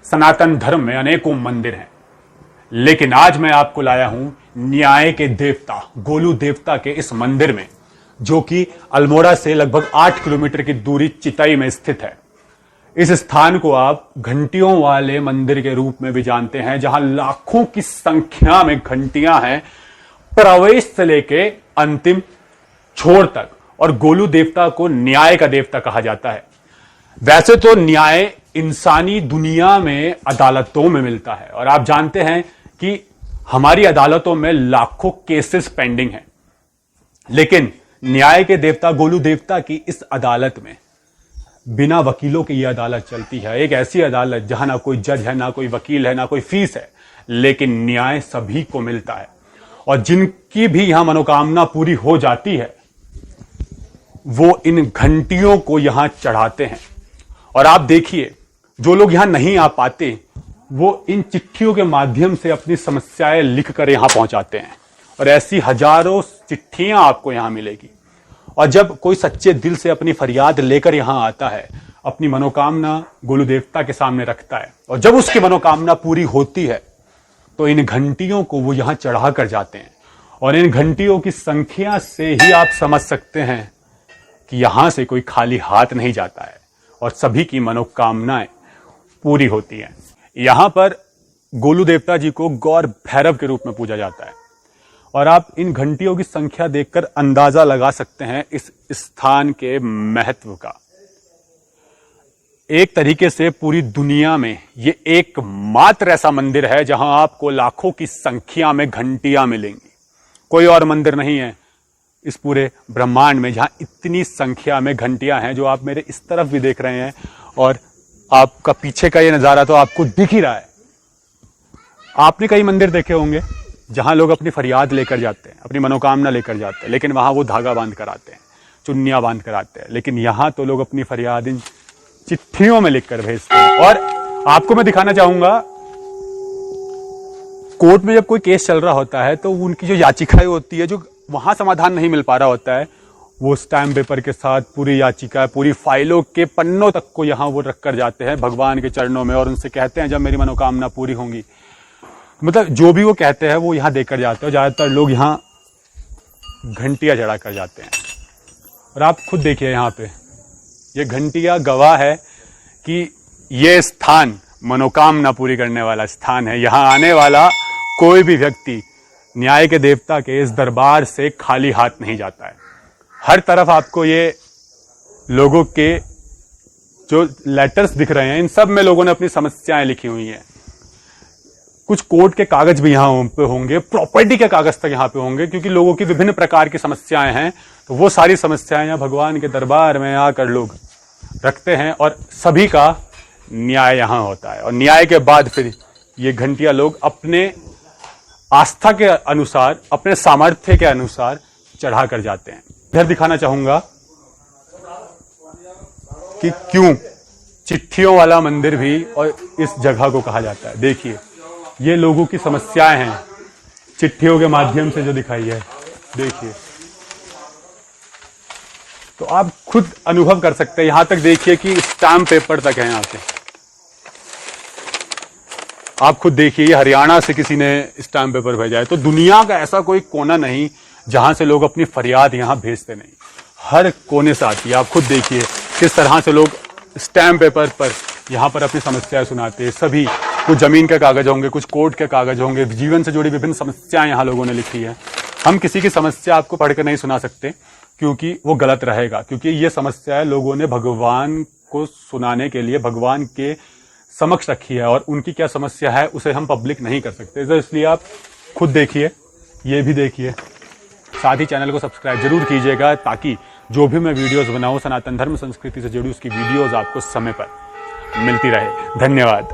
सनातन धर्म में अनेकों मंदिर हैं, लेकिन आज मैं आपको लाया हूं न्याय के देवता गोलू देवता के इस मंदिर में, जो कि अल्मोड़ा से लगभग 8 किलोमीटर की दूरी चिताई में स्थित है। इस स्थान को आप घंटियों वाले मंदिर के रूप में भी जानते हैं, जहां लाखों की संख्या में घंटियां हैं, प्रवेश से लेके अंतिम छोर तक। और गोलू देवता को न्याय का देवता कहा जाता है। वैसे तो न्याय इंसानी दुनिया में अदालतों में मिलता है, और आप जानते हैं कि हमारी अदालतों में लाखों केसेस पेंडिंग हैं, लेकिन न्याय के देवता गोलू देवता की इस अदालत में बिना वकीलों की यह अदालत चलती है। एक ऐसी अदालत जहां ना कोई जज है, ना कोई वकील है, ना कोई फीस है, लेकिन न्याय सभी को मिलता है। और जिनकी भी यहां मनोकामना पूरी हो जाती है, वो इन घंटियों को यहां चढ़ाते हैं। और आप देखिए, जो लोग यहां नहीं आ पाते, वो इन चिट्ठियों के माध्यम से अपनी समस्याएं लिखकर यहां पहुंचाते हैं, और ऐसी हजारों चिट्ठियां आपको यहां मिलेगी। और जब कोई सच्चे दिल से अपनी फरियाद लेकर यहां आता है, अपनी मनोकामना गोलू देवता के सामने रखता है, और जब उसकी मनोकामना पूरी होती है, तो इन घंटियों को वो यहां चढ़ा कर जाते हैं। और इन घंटियों की संख्या से ही आप समझ सकते हैं कि यहां से कोई खाली हाथ नहीं जाता है, और सभी की मनोकामनाएं पूरी होती हैं। यहां पर गोलू देवता जी को गौर भैरव के रूप में पूजा जाता है, और आप इन घंटियों की संख्या देखकर अंदाजा लगा सकते हैं इस स्थान के महत्व का। एक तरीके से पूरी दुनिया में ये एकमात्र ऐसा मंदिर है जहां आपको लाखों की संख्या में घंटियां मिलेंगी। कोई और मंदिर नहीं है इस पूरे ब्रह्मांड में जहां इतनी संख्या में घंटियां हैं, जो आप मेरे इस तरफ भी देख रहे हैं, और आपका पीछे का ये नजारा तो आपको दिख ही रहा है। आपने कई मंदिर देखे होंगे जहां लोग अपनी फरियाद लेकर जाते हैं, अपनी मनोकामना लेकर जाते हैं, लेकिन वहां वो धागा बांध कर आते हैं, चुन्नियां बांध कर आते हैं। लेकिन यहां तो लोग अपनी फरियाद इन चिट्ठियों में लिखकर भेजते हैं। और आपको मैं दिखाना चाहूंगा, कोर्ट में जब कोई केस चल रहा होता है, तो उनकी जो याचिकाएं होती है, जो वहां समाधान नहीं मिल पा रहा होता है, वो स्टैम्प पेपर के साथ पूरी याचिका, पूरी फाइलों के पन्नों तक को यहां वो रख कर जाते हैं भगवान के चरणों में, और उनसे कहते हैं जब मेरी मनोकामना पूरी होंगी, मतलब जो भी वो कहते हैं वो यहां देकर जाते हैं। ज्यादातर लोग यहां घंटियां चढ़ा कर जाते हैं। और आप खुद देखिए, यहां पे ये घंटियां गवाह है कि ये स्थान मनोकामना पूरी करने वाला स्थान है। यहां आने वाला कोई भी व्यक्ति न्याय के देवता के इस दरबार से खाली हाथ नहीं जाता है। हर तरफ आपको ये लोगों के जो लेटर्स दिख रहे हैं, इन सब में लोगों ने अपनी समस्याएं लिखी हुई हैं। कुछ कोर्ट के कागज भी यहाँ पे होंगे, प्रॉपर्टी के कागज तक यहाँ पे होंगे, क्योंकि लोगों की विभिन्न प्रकार की समस्याएं हैं। तो वो सारी समस्याएं यहाँ भगवान के दरबार में आकर लोग रखते हैं, और सभी का न्याय यहाँ होता है। और न्याय के बाद फिर ये घंटियां लोग अपने आस्था के अनुसार, अपने सामर्थ्य के अनुसार चढ़ा कर जाते हैं। इधर दिखाना चाहूंगा कि क्यों चिट्ठियों वाला मंदिर भी और इस जगह को कहा जाता है। देखिए, ये लोगों की समस्याएं हैं चिट्ठियों के माध्यम से जो दिखाई है, देखिए। तो आप खुद अनुभव कर सकते हैं। यहां तक देखिए कि स्टैम्प पेपर तक है। यहां से आप खुद देखिए, ये हरियाणा से किसी ने स्टैम्प पेपर भेजा है। तो दुनिया का ऐसा कोई कोना नहीं जहां से लोग अपनी फरियाद यहां भेजते नहीं, हर कोने से आती है। आप खुद देखिए किस तरह से लोग स्टैम्प पेपर पर यहां पर अपनी समस्याएं सुनाते हैं। सभी, कुछ जमीन के कागज होंगे, कुछ कोर्ट के कागज होंगे, जीवन से जुड़ी विभिन्न समस्याएं यहां लोगों ने लिखी है। हम किसी की समस्या आपको पढ़कर नहीं सुना सकते, क्योंकि वो गलत रहेगा, क्योंकि ये समस्याएं लोगों ने भगवान को सुनाने के लिए भगवान के समक्ष रखी है, और उनकी क्या समस्या है उसे हम पब्लिक नहीं कर सकते। तो इसलिए आप खुद देखिए, ये भी देखिए, साथ ही चैनल को सब्सक्राइब जरूर कीजिएगा, ताकि जो भी मैं वीडियोस बनाऊं सनातन धर्म संस्कृति से जुड़ी उसकी वीडियोस आपको समय पर मिलती रहे। धन्यवाद।